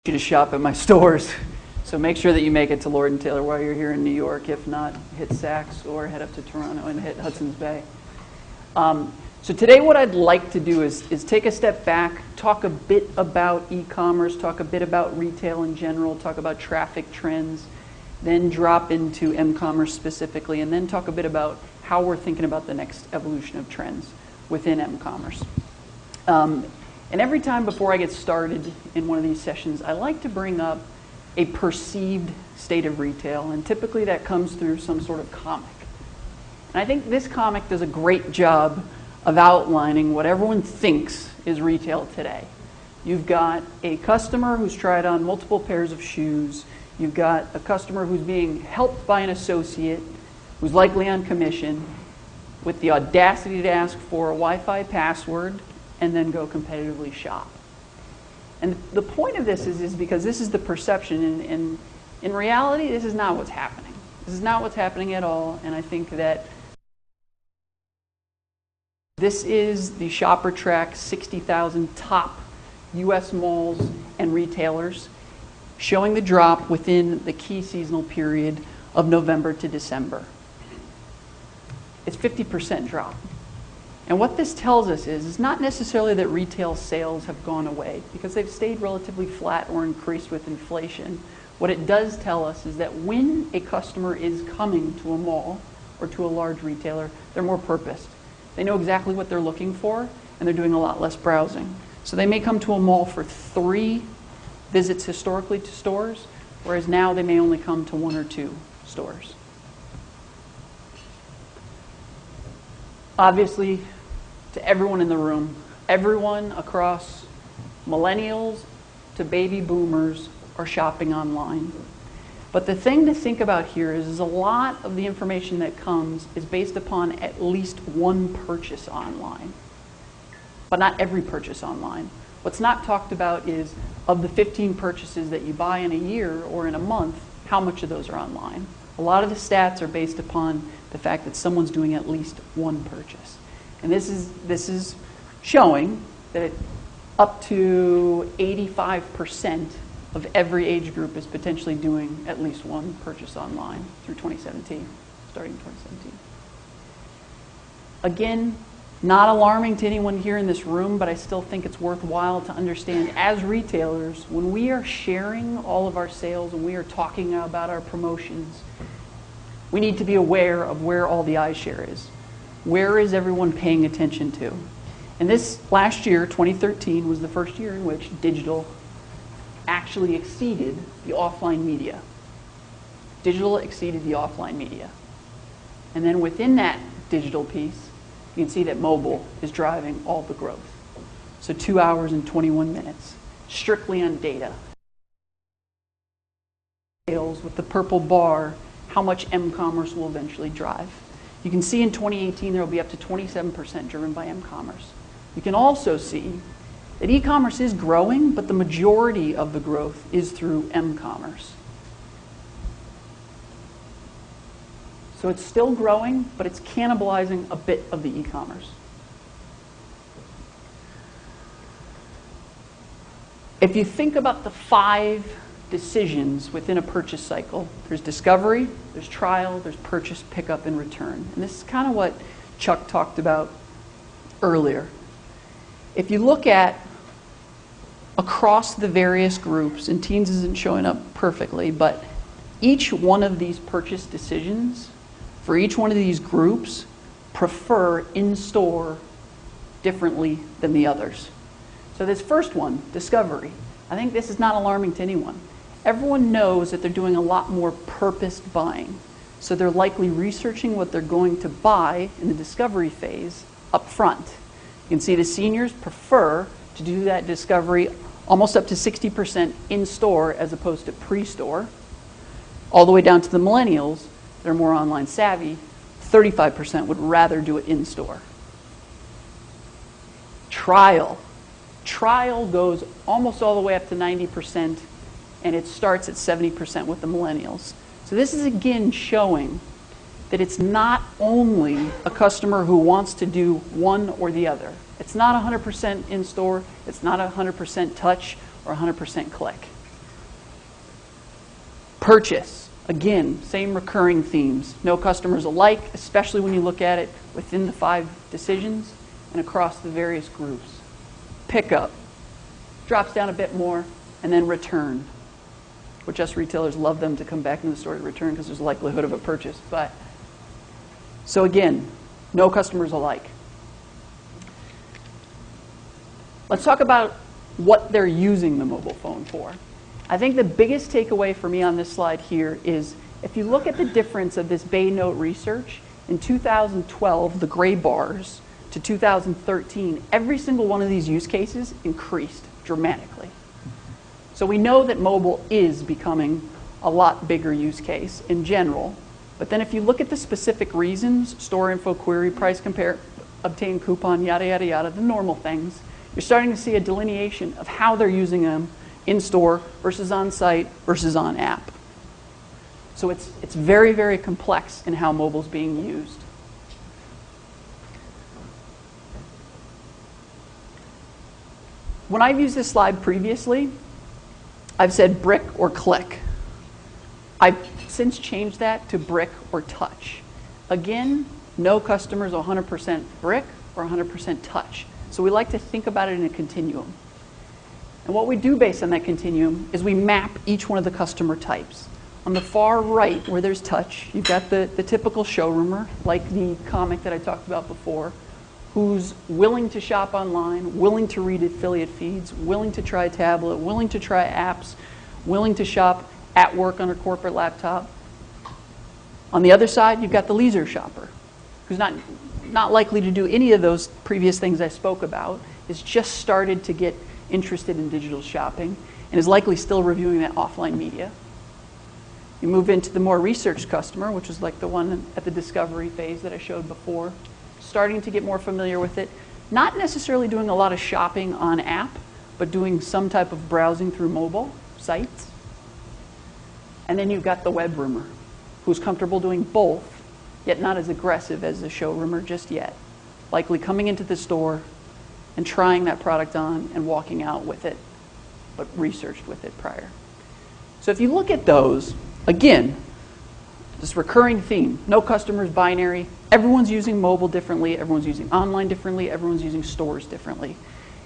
you to shop at my stores. So make sure that you make it to Lord & Taylor while you're here in New York. If not, hit Saks or head up to Toronto and hit Hudson's Bay. So today what I'd like to do is take a step back, talk a bit about e-commerce, talk a bit about retail in general, talk about traffic trends, then drop into mCommerce specifically, and then talk a bit about how we're thinking about the next evolution of trends within mCommerce. And every time before I get started in one of these sessions, I like to bring up a perceived state of retail, and typically that comes through some sort of comic. And I think this comic does a great job of outlining what everyone thinks is retail today. You've got a customer who's tried on multiple pairs of shoes. You've got a customer who's being helped by an associate who's likely on commission with the audacity to ask for a Wi-Fi password and then go competitively shop. And the point of this is because this is the perception, and in reality, this is not what's happening. This is not what's happening at all, and I think that this is the Shopper Track 60,000 top US malls and retailers showing the drop within the key seasonal period of November to December. It's 50% drop. And what this tells us is not necessarily that retail sales have gone away, because they've stayed relatively flat or increased with inflation. What it does tell us is that when a customer is coming to a mall or to a large retailer, they're more purposed. They know exactly what they're looking for, and they're doing a lot less browsing. So they may come to a mall for 3 visits historically to stores, whereas now they may only come to 1 or 2 stores. Obviously, to everyone in the room, everyone across millennials to baby boomers are shopping online. But the thing to think about here is a lot of the information that comes is based upon at least one purchase online, but not every purchase online. What's not talked about is, of the 15 purchases that you buy in a year or in a month, how much of those are online? A lot of the stats are based upon the fact that someone's doing at least one purchase. And this is showing that up to 85% of every age group is potentially doing at least one purchase online through 2017, starting in 2017. Again, not alarming to anyone here in this room, but I still think it's worthwhile to understand as retailers, when we are sharing all of our sales and we are talking about our promotions, we need to be aware of where all the iShare is. Where is everyone paying attention to? And this last year, 2013, was the first year in which digital actually exceeded the offline media. Digital exceeded the offline media. And then within that digital piece, you can see that mobile is driving all the growth. So 2 hours and 21 minutes, strictly on data. Sales with the purple bar, how much mCommerce will eventually drive. You can see in 2018 there will be up to 27% driven by mCommerce. You can also see that e-commerce is growing, but the majority of the growth is through mCommerce. So it's still growing, but it's cannibalizing a bit of the e-commerce. If you think about the 5 decisions within a purchase cycle, there's discovery, there's trial, there's purchase, pickup, and return. And this is kind of what Chuck talked about earlier. If you look at across the various groups, and teens isn't showing up perfectly, but each one of these purchase decisions for each one of these groups prefer in-store differently than the others. So this first one, discovery, I think this is not alarming to anyone. Everyone knows that they're doing a lot more purposed buying. So they're likely researching what they're going to buy in the discovery phase up front. You can see the seniors prefer to do that discovery almost up to 60% in-store as opposed to pre-store. All the way down to the millennials, they're more online savvy. 35% would rather do it in-store. Trial. Trial goes almost all the way up to 90%, and it starts at 70% with the millennials. So this is again showing that it's not only a customer who wants to do one or the other. It's not 100% in-store, it's not 100% touch or 100% click. Purchase. Again, same recurring themes. No customers alike, especially when you look at it within the 5 decisions and across the various groups. Pickup. Drops down a bit more. And then return, which us retailers love them to come back into the store to return because there's a likelihood of a purchase. So again, no customers alike. Let's talk about what they're using the mobile phone for. I think the biggest takeaway for me on this slide here is if you look at the difference of this Bay Note research, in 2012, the gray bars, to 2013, every single one of these use cases increased dramatically. So we know that mobile is becoming a lot bigger use case in general. But then if you look at the specific reasons, store info, query, price compare, obtain coupon, yada, yada, yada, the normal things, you're starting to see a delineation of how they're using them in store versus on site versus on app. So it's very, very complex in how mobile's being used. When I've used this slide previously, I've said brick or click. I've since changed that to brick or touch. Again, no customer's 100% brick or 100% touch. So we like to think about it in a continuum. And what we do based on that continuum is we map each one of the customer types. On the far right, where there's touch, you've got the typical showroomer, like the comic that I talked about before, who's willing to shop online, willing to read affiliate feeds, willing to try tablet, willing to try apps, willing to shop at work on a corporate laptop. On the other side, you've got the leisure shopper, who's not likely to do any of those previous things I spoke about, is just started to get interested in digital shopping, and is likely still reviewing that offline media. You move into the more research customer, which is like the one at the discovery phase that I showed before, starting to get more familiar with it, not necessarily doing a lot of shopping on app, but doing some type of browsing through mobile sites. And then you've got the web roomer, who's comfortable doing both, yet not as aggressive as the showroomer just yet. Likely coming into the store and trying that product on and walking out with it, but researched with it prior. So if you look at those, again, this recurring theme, no customers binary, everyone's using mobile differently, everyone's using online differently, everyone's using stores differently.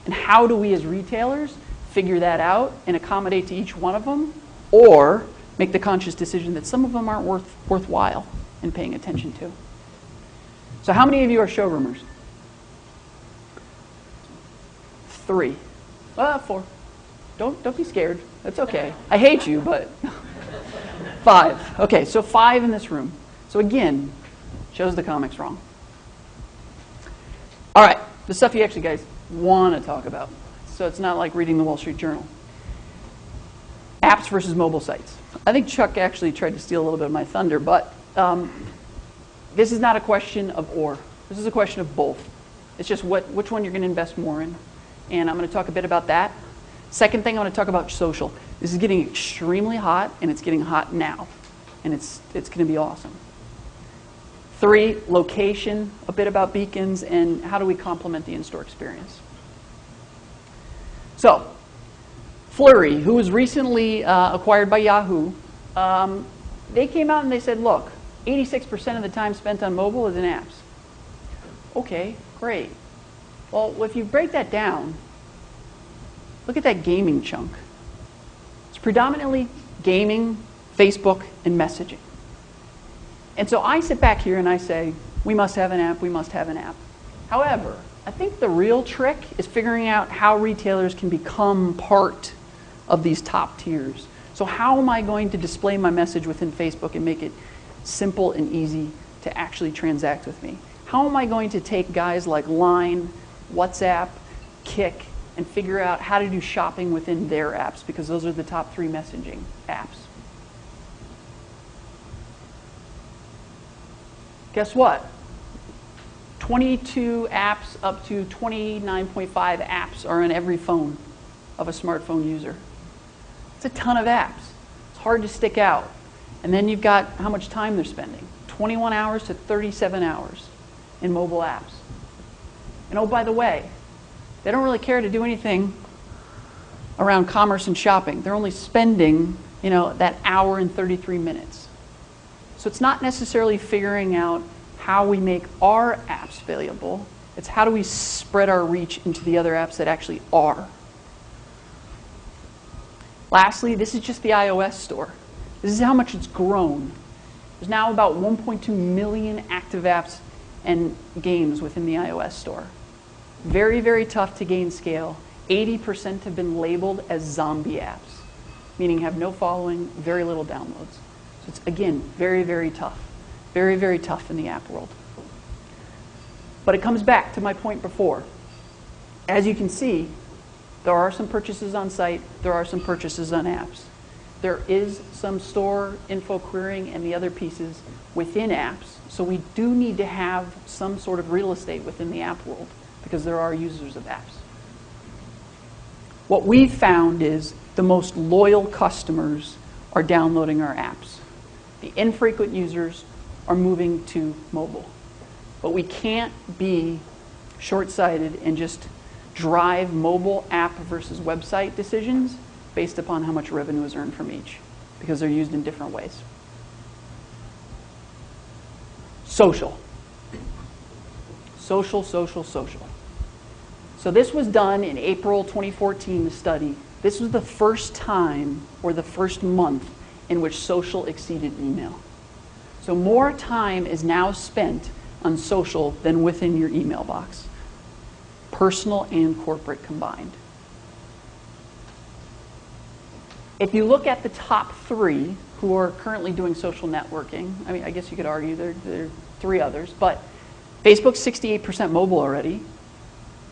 And how do we as retailers figure that out and accommodate to each one of them, or make the conscious decision that some of them aren't worthwhile in paying attention to? So how many of you are showroomers? 3. 4. Don't be scared. That's okay. I hate you, but 5. Okay, so 5 in this room. So again, shows the comics wrong. All right, the stuff you actually guys want to talk about. So it's not like reading the Wall Street Journal. Apps versus mobile sites. I think Chuck actually tried to steal a little bit of my thunder, but this is not a question of or. This is a question of both. It's just which one you're going to invest more in. And I'm going to talk a bit about that. Second thing, I want to talk about social. This is getting extremely hot, and it's getting hot now. And it's going to be awesome. 3, location, a bit about beacons, and how do we complement the in-store experience. So, Flurry, who was recently acquired by Yahoo, they came out and they said, look, 86% of the time spent on mobile is in apps. Okay, great. Well, if you break that down, look at that gaming chunk. It's predominantly gaming, Facebook, and messaging. And so I sit back here and I say, we must have an app, we must have an app. However, I think the real trick is figuring out how retailers can become part of these top tiers. So how am I going to display my message within Facebook and make it simple and easy to actually transact with me? How am I going to take guys like Line, WhatsApp, Kik, and figure out how to do shopping within their apps, because those are the top 3 messaging apps. Guess what? 22 apps up to 29.5 apps are on every phone of a smartphone user. It's a ton of apps. It's hard to stick out. And then you've got how much time they're spending. 21 hours to 37 hours in mobile apps. And oh, by the way, they don't really care to do anything around commerce and shopping. They're only spending that hour and 33 minutes. So it's not necessarily figuring out how we make our apps valuable. It's how do we spread our reach into the other apps that actually are. Lastly, this is just the iOS store. This is how much it's grown. There's now about 1.2 million active apps and games within the iOS store. Very, very tough to gain scale. 80% have been labeled as zombie apps, meaning have no following, very little downloads. So it's, again, very, very tough. Very, very tough in the app world. But it comes back to my point before. As you can see, there are some purchases on site, there are some purchases on apps. There is some store info querying and the other pieces within apps. So we do need to have some sort of real estate within the app world because there are users of apps. What we've found is the most loyal customers are downloading our apps. The infrequent users are moving to mobile. But we can't be short-sighted and just drive mobile app versus website decisions based upon how much revenue is earned from each, because they're used in different ways. Social. Social, social, social. So this was done in April 2014, the study. This was the first time, or the first month, in which social exceeded email. So more time is now spent on social than within your email box. Personal and corporate combined. If you look at the top 3 who are currently doing social networking, I mean, I guess you could argue there are 3 others, but Facebook's 68% mobile already.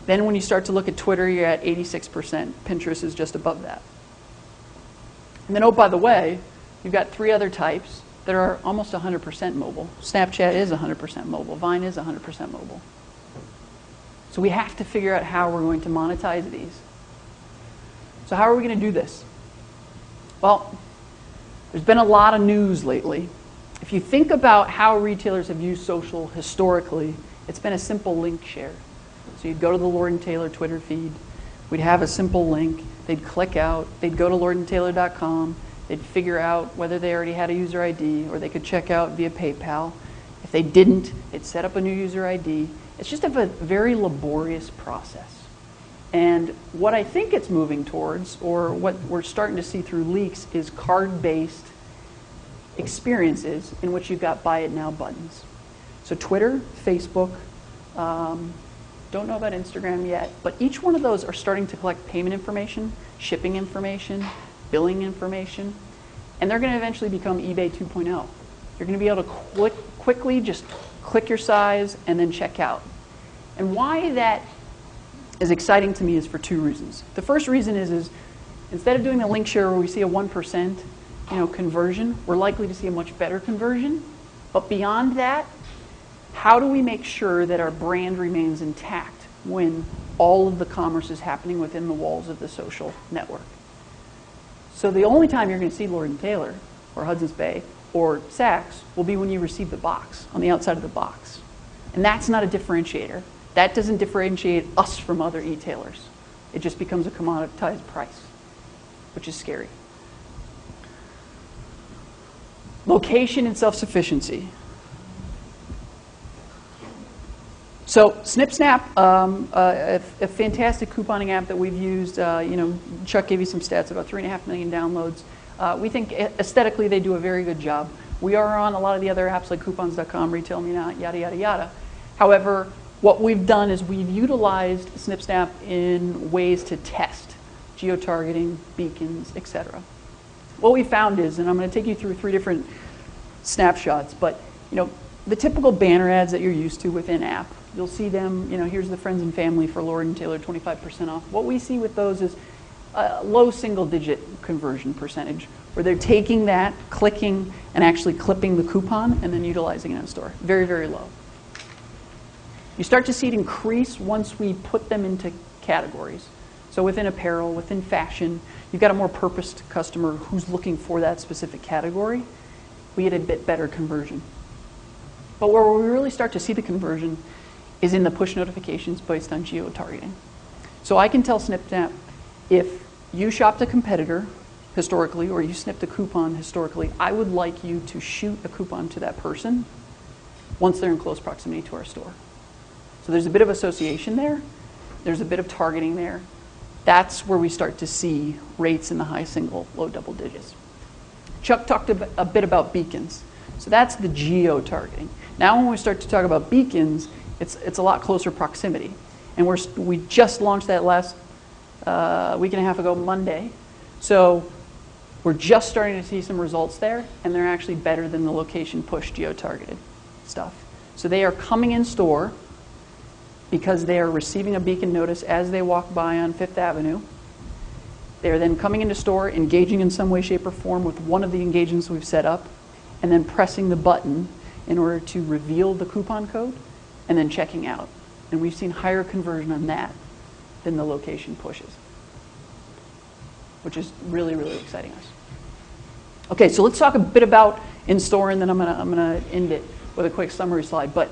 Then when you start to look at Twitter, you're at 86%. Pinterest is just above that. And then, oh, by the way, you've got 3 other types that are almost 100% mobile. Snapchat is 100% mobile. Vine is 100% mobile. So we have to figure out how we're going to monetize these. So how are we going to do this? Well, there's been a lot of news lately. If you think about how retailers have used social historically, it's been a simple link share. So you'd go to the Lord & Taylor Twitter feed. We'd have a simple link. They'd click out. They'd go to lordandtaylor.com. They'd figure out whether they already had a user ID, or they could check out via PayPal. If they didn't, they'd set up a new user ID. It's just a very laborious process. And what I think it's moving towards, or what we're starting to see through leaks, is card-based experiences in which you've got buy it now buttons. So Twitter, Facebook, don't know about Instagram yet, but each one of those are starting to collect payment information, shipping information, billing information, and they're going to eventually become eBay 2.0. You're going to be able to quickly just click your size and then check out. And why that is exciting to me is for 2 reasons. The first reason is instead of doing the link share where we see a 1% conversion, we're likely to see a much better conversion. But beyond that, how do we make sure that our brand remains intact when all of the commerce is happening within the walls of the social network? So the only time you're going to see Lord & Taylor or Hudson's Bay or Saks will be when you receive the box, on the outside of the box. And that's not a differentiator. That doesn't differentiate us from other e-tailers. It just becomes a commoditized price, which is scary. Location and self-sufficiency. So SnipSnap, a fantastic couponing app that we've used. Chuck gave you some stats, about 3.5 million downloads. We think aesthetically they do a very good job. We are on a lot of the other apps like coupons.com, Retail Me Not, yada, yada, yada. However, what we've done is we've utilized SnipSnap in ways to test geo-targeting, beacons, etc. What we found is, and I'm going to take you through 3 different snapshots, but the typical banner ads that you're used to within app, you'll see them, here's the friends and family for Lord & Taylor, 25% off. What we see with those is a low single-digit conversion percentage, where they're taking that, clicking, and actually clipping the coupon, and then utilizing it in store. Very, very low. You start to see it increase once we put them into categories. So within apparel, within fashion, you've got a more purposed customer who's looking for that specific category. We get a bit better conversion. But where we really start to see the conversion is in the push notifications based on geo-targeting. So I can tell SnipSnap, if you shopped a competitor, historically, or you snipped a coupon historically, I would like you to shoot a coupon to that person once they're in close proximity to our store. So there's a bit of association there. There's a bit of targeting there. That's where we start to see rates in the high single, low double digits. Chuck talked a bit about beacons. So that's the geo-targeting. Now when we start to talk about beacons, it's a lot closer proximity. And we just launched that last week and a half ago, Monday. So we're just starting to see some results there, and they're actually better than the location push geo-targeted stuff. So they are coming in store because they are receiving a beacon notice as they walk by on Fifth Avenue. They are then coming into store, engaging in some way, shape, or form with one of the engagements we've set up, and then pressing the button in order to reveal the coupon code, and then checking out. And we've seen higher conversion on that than the location pushes, which is really, really exciting us. Okay, so let's talk a bit about in-store, and then I'm gonna end it with a quick summary slide. But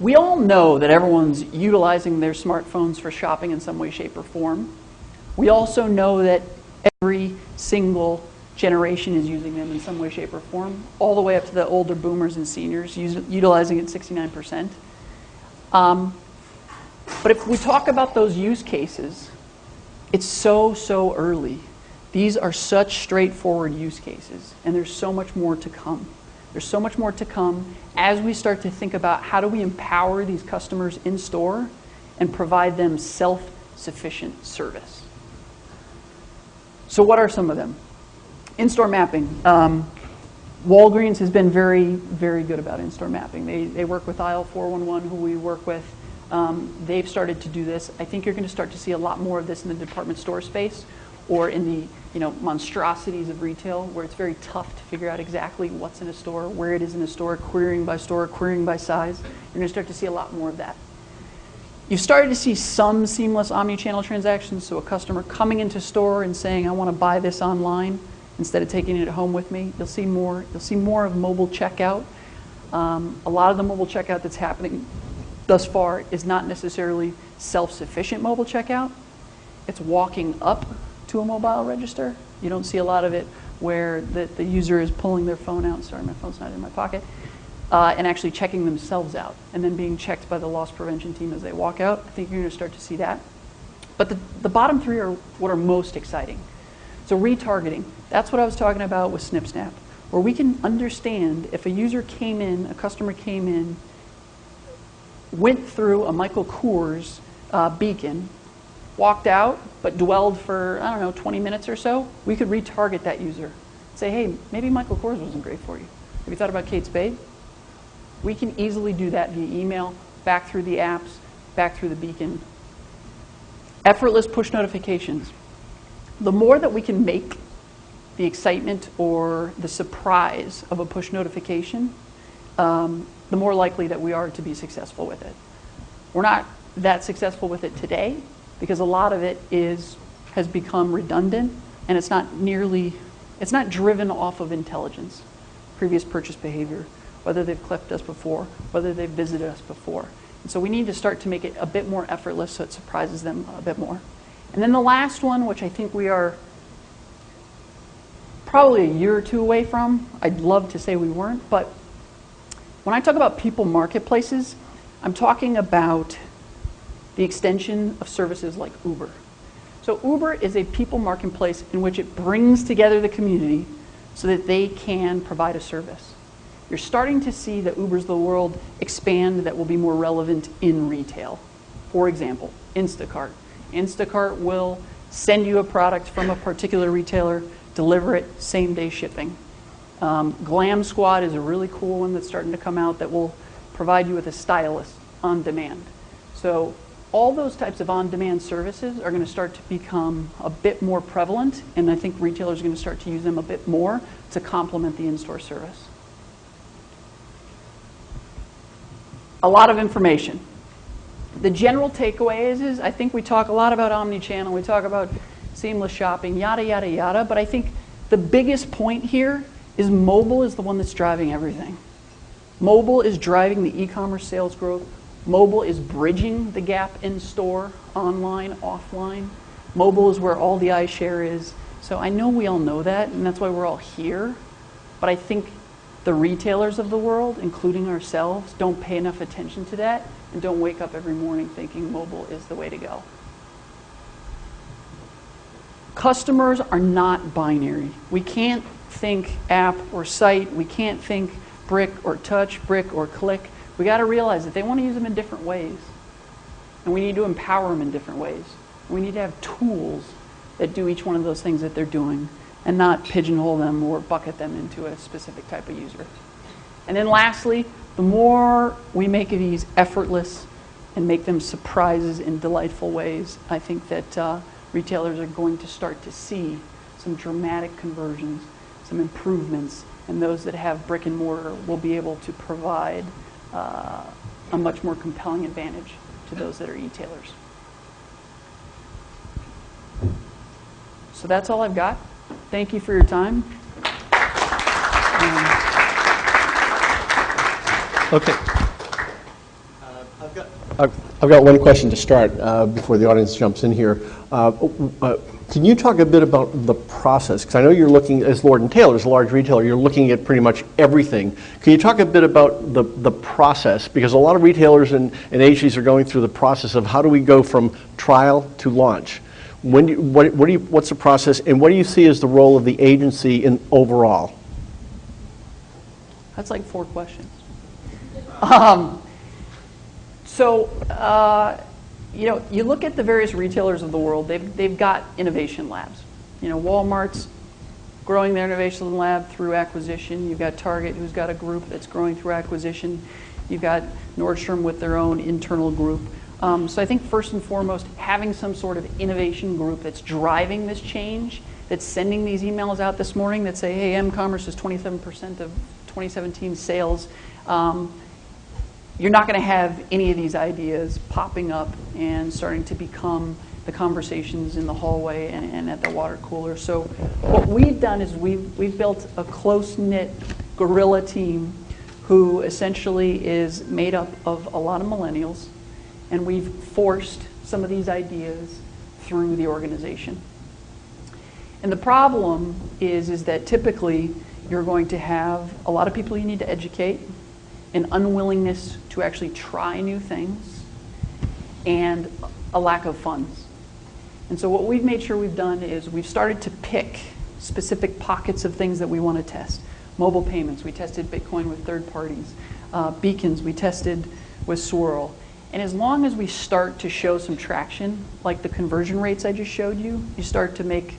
we all know that everyone's utilizing their smartphones for shopping in some way, shape, or form. We also know that every single generation is using them in some way, shape, or form, all the way up to the older boomers and seniors, utilizing it 69%. But if we talk about those use cases, it's so early. These are such straightforward use cases, and there's so much more to come. There's so much more to come as we start to think about how do we empower these customers in store and provide them self-sufficient service. So what are some of them? In-store mapping. Walgreens has been very, very good about in-store mapping. They work with Aisle 411, who we work with. They've started to do this. I think you're going to start to see a lot more of this in the department store space, or in the monstrosities of retail, where it's very tough to figure out exactly what's in a store, where it is in a store, querying by size. You're going to start to see a lot more of that. You've started to see some seamless omni-channel transactions, so a customer coming into store and saying, I want to buy this online instead of taking it home with me. You'll see more of mobile checkout. A lot of the mobile checkout that's happening thus far is not necessarily self-sufficient mobile checkout. It's walking up to a mobile register. You don't see a lot of it where the user is pulling their phone out. Sorry, my phone's not in my pocket. And actually checking themselves out, and then being checked by the loss prevention team as they walk out. I think you're going to start to see that. But the bottom three are what are most exciting. So retargeting, that's what I was talking about with SnipSnap, where we can understand if a user came in, a customer came in, went through a Michael Kors beacon, walked out, but dwelled for, 20 minutes or so, we could retarget that user. Say, hey, maybe Michael Kors wasn't great for you. Have you thought about Kate Spade? We can easily do that via email, back through the apps, back through the beacon. Effortless push notifications. The more that we can make the excitement or the surprise of a push notification, the more likely that we are to be successful with it. We're not that successful with it today because a lot of it has become redundant, and it's not driven off of intelligence, previous purchase behavior, whether they've clicked us before, whether they've visited us before. And so we need to start to make it a bit more effortless so it surprises them a bit more. And then the last one, which I think we are probably a year or two away from, I'd love to say we weren't, but when I talk about people marketplaces, I'm talking about the extension of services like Uber. So Uber is a people marketplace in which it brings together the community so that they can provide a service. You're starting to see the Ubers of the world expand that will be more relevant in retail. For example, Instacart. Instacart will send you a product from a particular retailer, deliver it, same-day shipping. Glam Squad is a really cool one that's starting to come out that will provide you with a stylist on demand. So all those types of on-demand services are going to start to become a bit more prevalent, and I think retailers are going to start to use them a bit more to complement the in-store service. A lot of information. The general takeaway is I think we talk a lot about omni-channel, we talk about seamless shopping, yada, yada, yada, but I think the biggest point here is mobile is the one that's driving everything. Mobile is driving the e-commerce sales growth. Mobile is bridging the gap in store, online, offline. Mobile is where all the iShare is. So I know we all know that, and that's why we're all here. But I think the retailers of the world, including ourselves, don't pay enough attention to that and don't wake up every morning thinking mobile is the way to go. Customers are not binary. We can't think app or site. We can't think brick or touch, brick or click. We got to realize that they want to use them in different ways. And we need to empower them in different ways. We need to have tools that do each one of those things that they're doing and not pigeonhole them or bucket them into a specific type of user. And then lastly, the more we make these effortless and make them surprises in delightful ways, I think that retailers are going to start to see some dramatic conversions, some improvements, and those that have brick and mortar will be able to provide a much more compelling advantage to those that are e-tailers. So that's all I've got. Thank you for your time. Okay. I've got one question to start before the audience jumps in here. Can you talk a bit about the process? Because I know you're looking, as Lord & Taylor, as a large retailer, you're looking at pretty much everything. Can you talk a bit about the process? Because a lot of retailers and agencies are going through the process of how do we go from trial to launch? What's the process, and what do you see as the role of the agency in overall? That's like 4 questions. You look at the various retailers of the world, they've got innovation labs. Walmart's growing their innovation lab through acquisition. You've got Target, who's got a group that's growing through acquisition. You've got Nordstrom with their own internal group. So I think first and foremost, having some sort of innovation group that's driving this change, that's sending these emails out this morning that say, hey, mCommerce is 27% of 2017 sales. You're not going to have any of these ideas popping up and starting to become the conversations in the hallway and at the water cooler. So what we've done is we've built a close-knit guerrilla team who essentially is made up of a lot of millennials, and we've forced some of these ideas through the organization. And the problem is that typically you're going to have a lot of people you need to educate, an unwillingness to actually try new things, and a lack of funds. And so what we've made sure we've done is we've started to pick specific pockets of things that we want to test. Mobile payments, we tested Bitcoin with third parties. Beacons, we tested with Swirl. And as long as we start to show some traction, like the conversion rates I just showed you, you start to make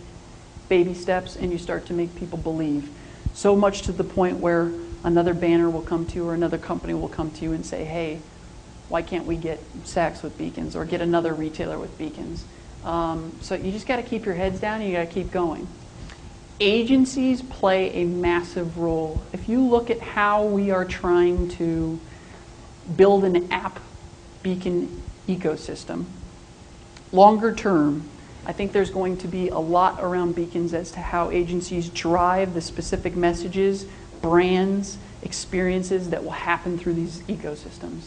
baby steps and you start to make people believe. So much to the point where another banner will come to you or another company will come to you and say, hey, why can't we get Saks with Beacons or get another retailer with Beacons? So you just got to keep your heads down and you got to keep going. Agencies play a massive role. If you look at how we are trying to build an app beacon ecosystem, longer term, I think there's going to be a lot around beacons as to how agencies drive the specific messages, brands, experiences that will happen through these ecosystems.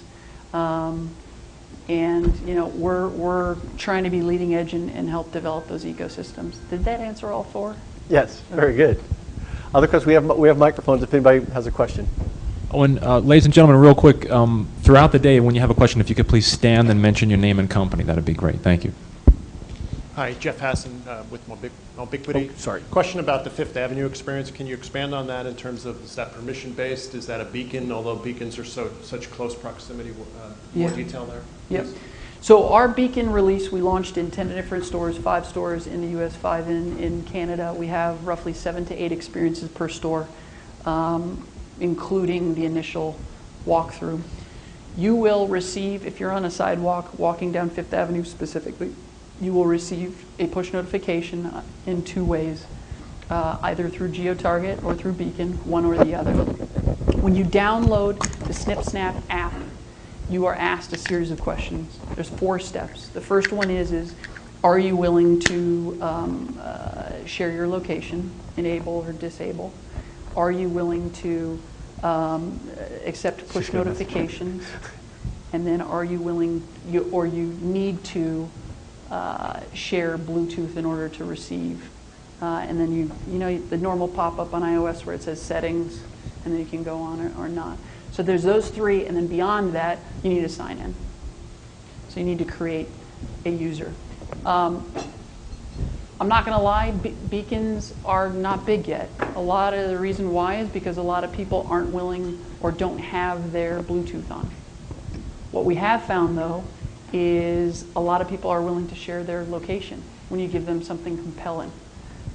We're trying to be leading edge and help develop those ecosystems. Did that answer all 4? Yes, very good. Other questions? We have microphones if anybody has a question. Oh, and ladies and gentlemen, real quick, throughout the day, when you have a question, if you could please stand and mention your name and company, that would be great. Thank you. Hi, Jeff Hassan with Mobiquity. Sorry. Question about the Fifth Avenue experience. Can you expand on that in terms of, is that permission-based? Is that a beacon, although beacons are such close proximity? More detail there? Yep. So our beacon release, we launched in 10 different stores, 5 stores in the US, 5 in Canada. We have roughly 7 to 8 experiences per store, including the initial walkthrough. You will receive, if you're on a sidewalk walking down Fifth Avenue specifically, you will receive a push notification in 2 ways, either through GeoTarget or through Beacon, one or the other. When you download the SnipSnap app, you are asked a series of questions. There's 4 steps. The first one is are you willing to share your location, enable or disable? Are you willing to accept push notifications? And then are you willing, or you need to share Bluetooth in order to receive. And then you know the normal pop-up on iOS where it says settings, and then you can go on or not. So there's those three, and then beyond that, you need to sign in. So you need to create a user. I'm not going to lie, beacons are not big yet. A lot of the reason why is because a lot of people aren't willing or don't have their Bluetooth on. What we have found, though, is a lot of people are willing to share their location when you give them something compelling.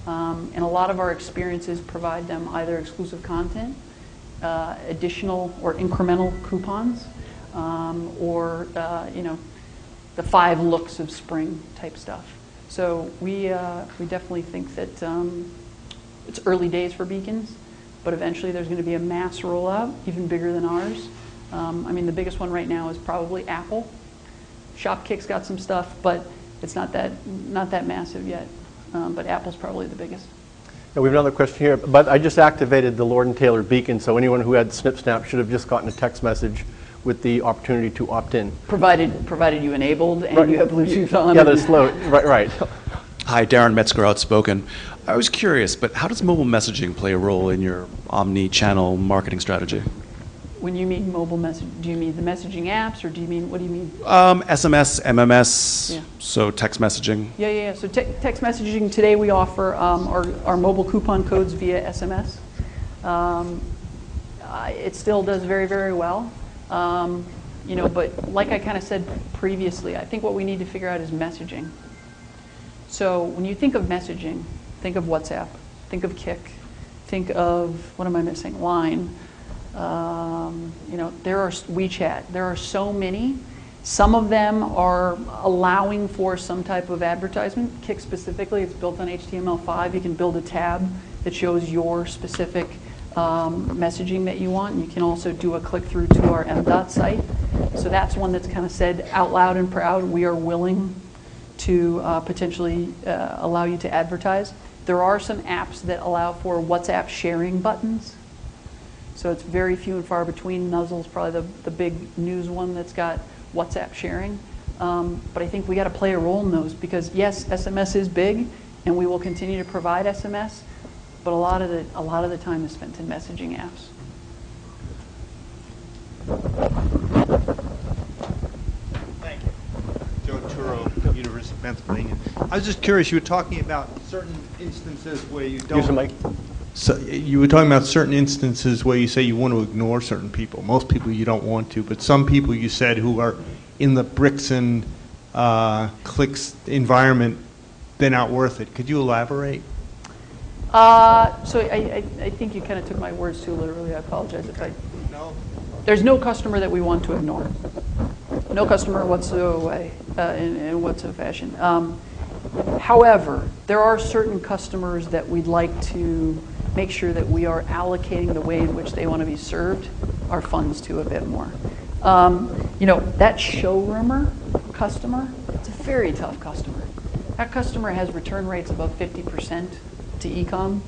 And a lot of our experiences provide them either exclusive content, additional or incremental coupons, or the 5 looks of spring type stuff. So we definitely think that it's early days for beacons, but eventually there's going to be a mass rollout, even bigger than ours. I mean, the biggest one right now is probably Apple. Shopkick's got some stuff, but it's not that massive yet. But Apple's probably the biggest. Now we have another question here, but I just activated the Lord & Taylor beacon, so anyone who had SnipSnap should have just gotten a text message with the opportunity to opt in. Provided you enabled and Right. you have Bluetooth on. Yeah, that's slow. Right. Hi, Darren Metzger, Outspoken. I was curious, but how does mobile messaging play a role in your omni-channel marketing strategy? When you mean mobile message, do you mean the messaging apps, or what do you mean? SMS, MMS, Yeah. so text messaging. Yeah. So text messaging today we offer our mobile coupon codes via SMS. It still does very, very well. But like I kind of said previously, I think what we need to figure out is messaging. So when you think of messaging, think of WhatsApp, think of Kik, think of, what am I missing? Line. There are WeChat. There are so many. Some of them are allowing for some type of advertisement. Kik specifically, it's built on HTML5. You can build a tab that shows your specific messaging that you want. And you can also do a click through to our M site. So that's one that's kind of said out loud and proud, we are willing to potentially allow you to advertise. There are some apps that allow for WhatsApp sharing buttons. So it's very few and far between. Nuzzle's probably the big news one that's got WhatsApp sharing. But I think we got to play a role in those because yes, SMS is big, and we will continue to provide SMS. But a lot of the time is spent in messaging apps. Thank you. Joe Turo, University of Pennsylvania. I was just curious, you were talking about certain instances where you don't... Use the mic. So you were talking about certain instances where you say you want to ignore certain people. Most people you don't want to, but some people you said who are in the bricks and clicks environment, they're not worth it. Could you elaborate? So I think you kind of took my words too literally. I apologize if I... No. There's no customer that we want to ignore. No customer whatsoever in whatsoever fashion. However, there are certain customers that we'd like to make sure that we are allocating the way in which they want to be served our funds to a bit more. That showroomer customer, it's a very tough customer. That customer has return rates above 50% to e-com.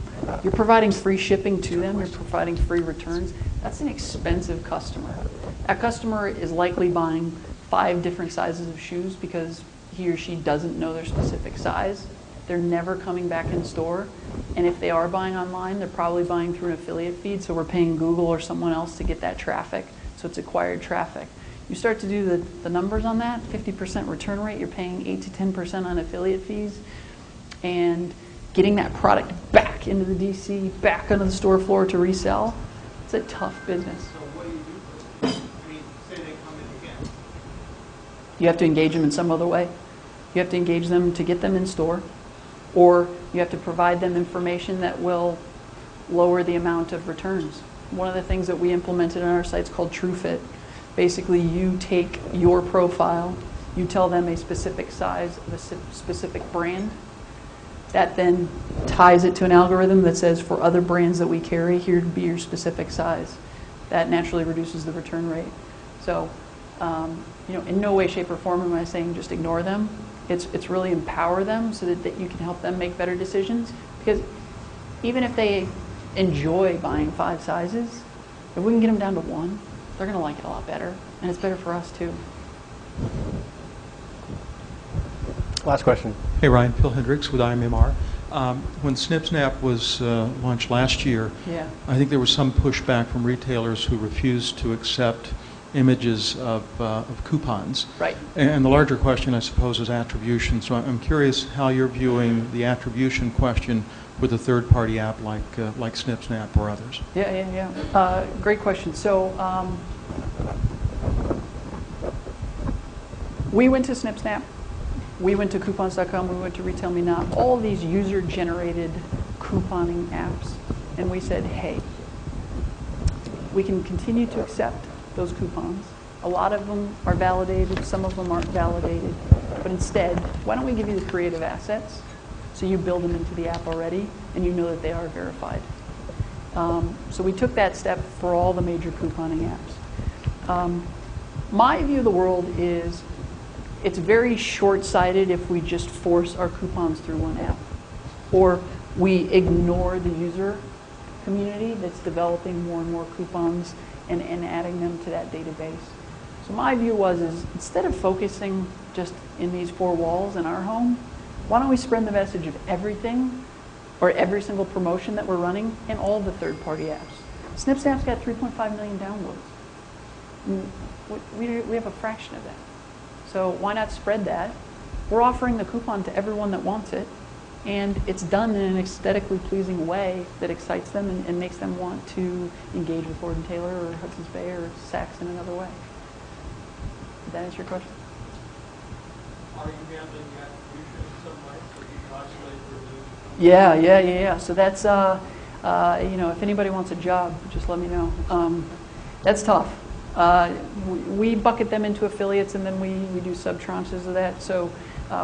You're providing free shipping to them. You're providing free returns. That's an expensive customer. That customer is likely buying 5 different sizes of shoes because he or she doesn't know their specific size. They're never coming back in store. And if they are buying online, they're probably buying through an affiliate feed, so we're paying Google or someone else to get that traffic. So it's acquired traffic. You start to do the numbers on that, 50% return rate, you're paying 8 to 10% on affiliate fees. And getting that product back into the DC, back onto the store floor to resell, it's a tough business. So what do you do? I mean, say they come in again. You have to engage them in some other way. You have to engage them to get them in store, or you have to provide them information that will lower the amount of returns. One of the things that we implemented on our site is called TrueFit. Basically, you take your profile, you tell them a specific size of a specific brand. That then ties it to an algorithm that says for other brands that we carry, here to be your specific size. That naturally reduces the return rate. So, in no way, shape, or form am I saying just ignore them. It's really empower them so that you can help them make better decisions. Because even if they enjoy buying 5 sizes, if we can get them down to 1, they're going to like it a lot better. And it's better for us, too. Last question. Hey, Ryan, Phil Hendricks with IMMR. When SnipSnap was launched last year, Yeah. I think there was some pushback from retailers who refused to accept images of coupons. Right. And the larger question, I suppose, is attribution. So I'm curious how you're viewing the attribution question with a third-party app like SnipSnap or others. Yeah. Great question. So we went to SnipSnap. We went to coupons.com. We went to RetailMeNot. All these user-generated couponing apps. And we said, hey, we can continue to accept those coupons. A lot of them are validated. Some of them aren't validated. But instead, why don't we give you the creative assets so you build them into the app already and you know that they are verified. So we took that step for all the major couponing apps. My view of the world is it's very short-sighted if we just force our coupons through one app, or we ignore the user community that's developing more and more coupons and adding them to that database. So my view is instead of focusing just in these four walls in our home, why don't we spread the message of everything or every single promotion that we're running in all the third-party apps? SnipSnap's got 3.5 million downloads. We have a fraction of that. So why not spread that? We're offering the coupon to everyone that wants it, and it's done in an aesthetically pleasing way that excites them and makes them want to engage with Lord & Taylor or Hudson's Bay or Saks in another way. Did that answer your question? Are you handling the attribution in some way, so you calculate the Yeah. So that's, if anybody wants a job, just let me know. That's tough. We bucket them into affiliates, and then we do sub-tranches of that. So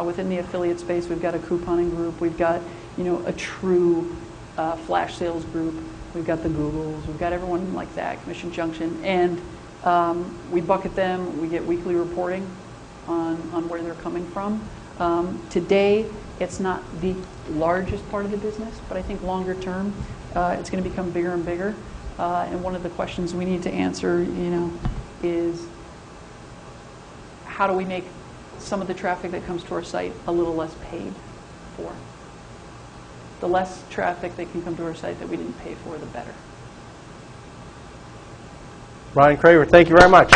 within the affiliate space, we've got a couponing group. We've got, a true flash sales group. We've got the Googles. We've got everyone like that, Commission Junction. And we bucket them. We get weekly reporting on where they're coming from. Today, it's not the largest part of the business, but I think longer term, it's going to become bigger and bigger. And one of the questions we need to answer, is how do we make some of the traffic that comes to our site a little less paid for? The less traffic that can come to our site that we didn't pay for, the better. Ryan Craver, thank you very much.